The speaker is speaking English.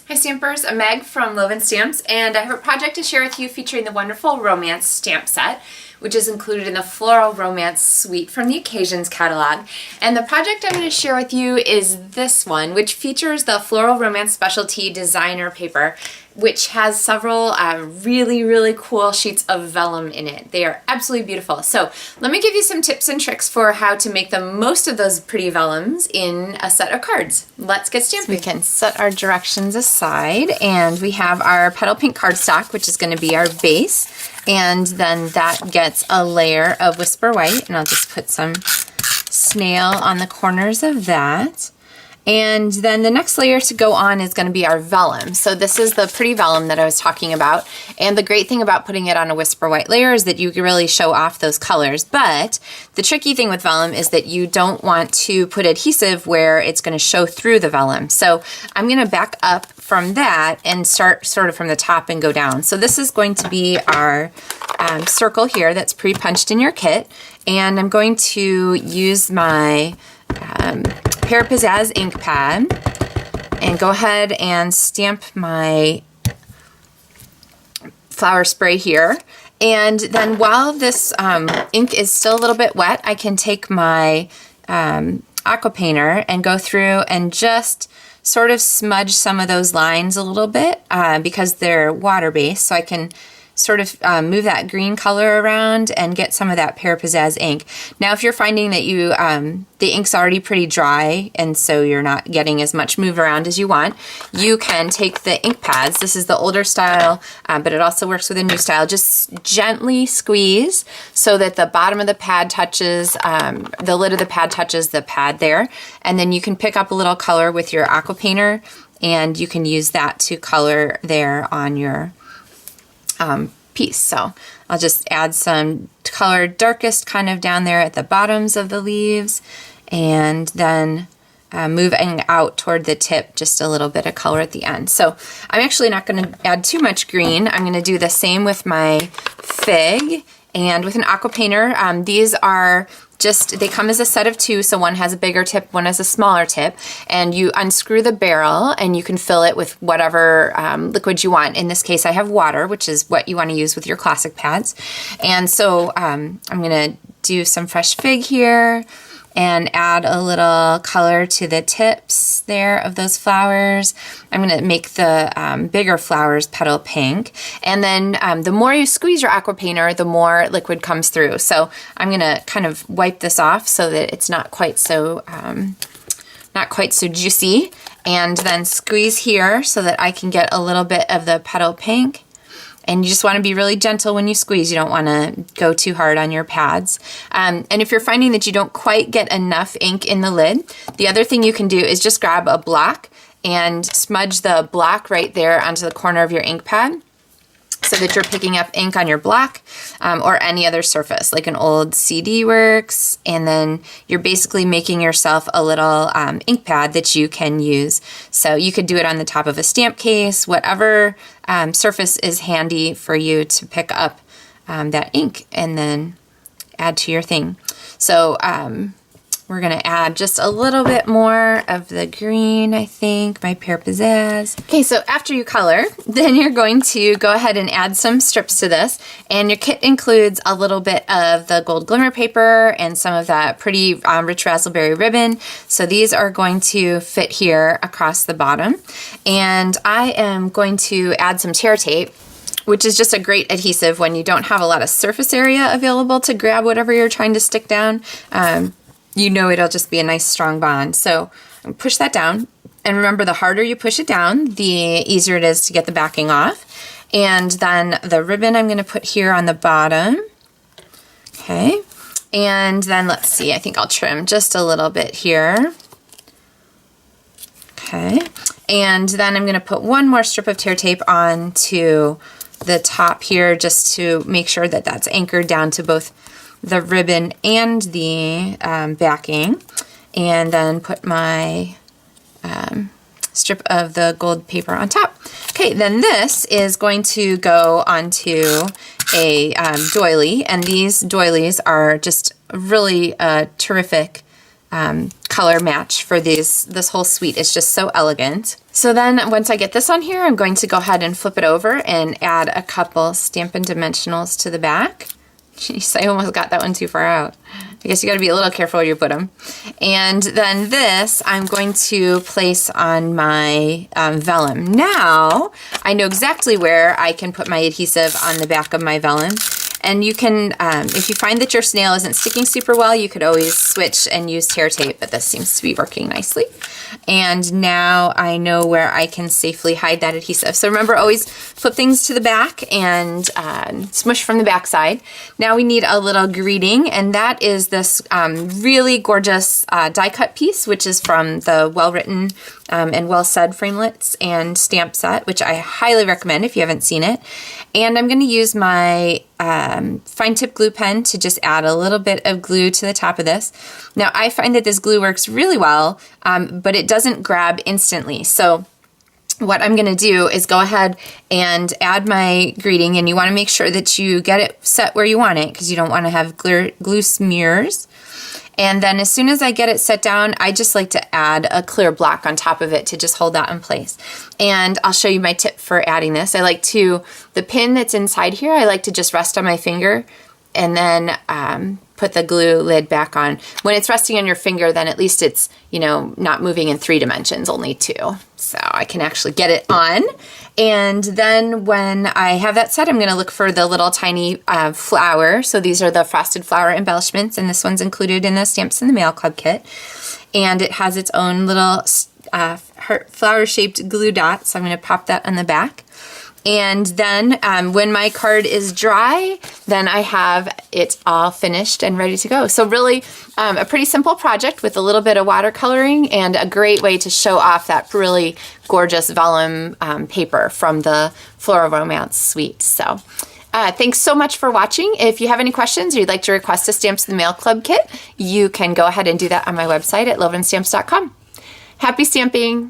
Hi Stampers, I'm Meg from Loven Stamps, and I have a project to share with you featuring the wonderful Romance stamp set, which is included in the Floral Romance Suite from the Occasions catalog. And the project I'm going to share with you is this one, which features the Floral Romance Specialty Designer paper, which has several really cool sheets of vellum in it. They are absolutely beautiful. So let me give you some tips and tricks for how to make the most of those pretty vellums in a set of cards. Let's get stamping. So we can set our directions aside, and we have our petal pink cardstock, which is going to be our base, and then that gets a layer of Whisper White, and I'll just put some snail on the corners of that. And then the next layer to go on is going to be our vellum. So this is the pretty vellum that I was talking about. And the great thing about putting it on a Whisper White layer is that you can really show off those colors. But the tricky thing with vellum is that you don't want to put adhesive where it's going to show through the vellum. So I'm going to back up from that and start sort of from the top and go down. So this is going to be our circle here that's pre-punched in your kit. And I'm going to use my Pear Pizzazz ink pad and go ahead and stamp my flower spray here. And then while this ink is still a little bit wet, I can take my aqua painter and go through and just sort of smudge some of those lines a little bit because they're water-based, so I can sort of move that green color around and get some of that Pear Pizzazz ink. Now if you're finding that you the ink's already pretty dry and so you're not getting as much move around as you want, you can take the ink pads. This is the older style, but it also works with a new style. Just gently squeeze so that the bottom of the pad touches, the lid of the pad touches the pad there, and then you can pick up a little color with your aqua painter and you can use that to color there on your piece. So I'll just add some color darkest kind of down there at the bottoms of the leaves, and then moving out toward the tip just a little bit of color at the end. So I'm actually not going to add too much green. I'm going to do the same with my fig and with an aqua painter. These are just, they come as a set of two, so one has a bigger tip, one has a smaller tip, and you unscrew the barrel and you can fill it with whatever liquid you want. In this case I have water, which is what you want to use with your classic pads. And so I'm going to do some fresh fig here and add a little color to the tips there of those flowers. I'm going to make the bigger flowers petal pink. And then the more you squeeze your aqua painter, the more liquid comes through. So I'm going to kind of wipe this off so that it's not quite so juicy. And then squeeze here so that I can get a little bit of the petal pink. And you just want to be really gentle when you squeeze. You don't want to go too hard on your pads. And if you're finding that you don't quite get enough ink in the lid, the other thing you can do is just grab a block and smudge the block right there onto the corner of your ink pad, so that you're picking up ink on your block or any other surface, like an old CD works, and then you're basically making yourself a little ink pad that you can use. So you could do it on the top of a stamp case, whatever surface is handy for you to pick up that ink and then add to your thing. So we're going to add just a little bit more of the green, I think, my Pear Pizzazz. Okay, so after you color, then you're going to go ahead and add some strips to this. And your kit includes a little bit of the gold glimmer paper and some of that pretty rich raspberry ribbon. So these are going to fit here across the bottom. And I am going to add some tear tape, which is just a great adhesive when you don't have a lot of surface area available to grab whatever you're trying to stick down. You know it'll just be a nice strong bond. So push that down, and remember, the harder you push it down, the easier it is to get the backing off. And then the ribbon I'm going to put here on the bottom. Okay, and then let's see, I think I'll trim just a little bit here. Okay, and then I'm going to put one more strip of tear tape onto the top here just to make sure that that's anchored down to both the ribbon and the backing, and then put my strip of the gold paper on top. Okay, then this is going to go onto a doily, and these doilies are just really terrific color match for this whole suite. It's just so elegant. So then once I get this on here, I'm going to go ahead and flip it over and add a couple Stampin' Dimensionals to the back. Jeez, I almost got that one too far out. I guess you gotta be a little careful where you put them. And then this I'm going to place on my vellum. Now, I know exactly where I can put my adhesive on the back of my vellum. And you can, if you find that your snail isn't sticking super well, you could always switch and use tear tape, but this seems to be working nicely. And now I know where I can safely hide that adhesive. So remember, always flip things to the back and smush from the back side. Now we need a little greeting, and that is this really gorgeous die cut piece, which is from the Well Written and Well Said framelits and stamp set, which I highly recommend if you haven't seen it. And I'm going to use my fine tip glue pen to just add a little bit of glue to the top of this. Now I find that this glue works really well, but it doesn't grab instantly. So what I'm going to do is go ahead and add my greeting, and you want to make sure that you get it set where you want it because you don't want to have glue smears. And then as soon as I get it set down, I just like to add a clear block on top of it to just hold that in place. And I'll show you my tip for adding this. I like to, the pin that's inside here, I like to just rest on my finger and then put the glue lid back on. When it's resting on your finger, then at least it's, you know, not moving in 3 dimensions, only 2. So I can actually get it on. And then when I have that set, I'm going to look for the little tiny flower. So these are the frosted flower embellishments, and this one's included in the Stamps in the Mail Club kit. And it has its own little flower-shaped glue dot, so I'm going to pop that on the back. And then when my card is dry, then I have it all finished and ready to go. So really a pretty simple project with a little bit of watercoloring and a great way to show off that really gorgeous vellum paper from the Floral Romance suite. So thanks so much for watching. If you have any questions or you'd like to request a Stamps in the Mail Club kit, you can go ahead and do that on my website at lovenstamps.com. Happy stamping!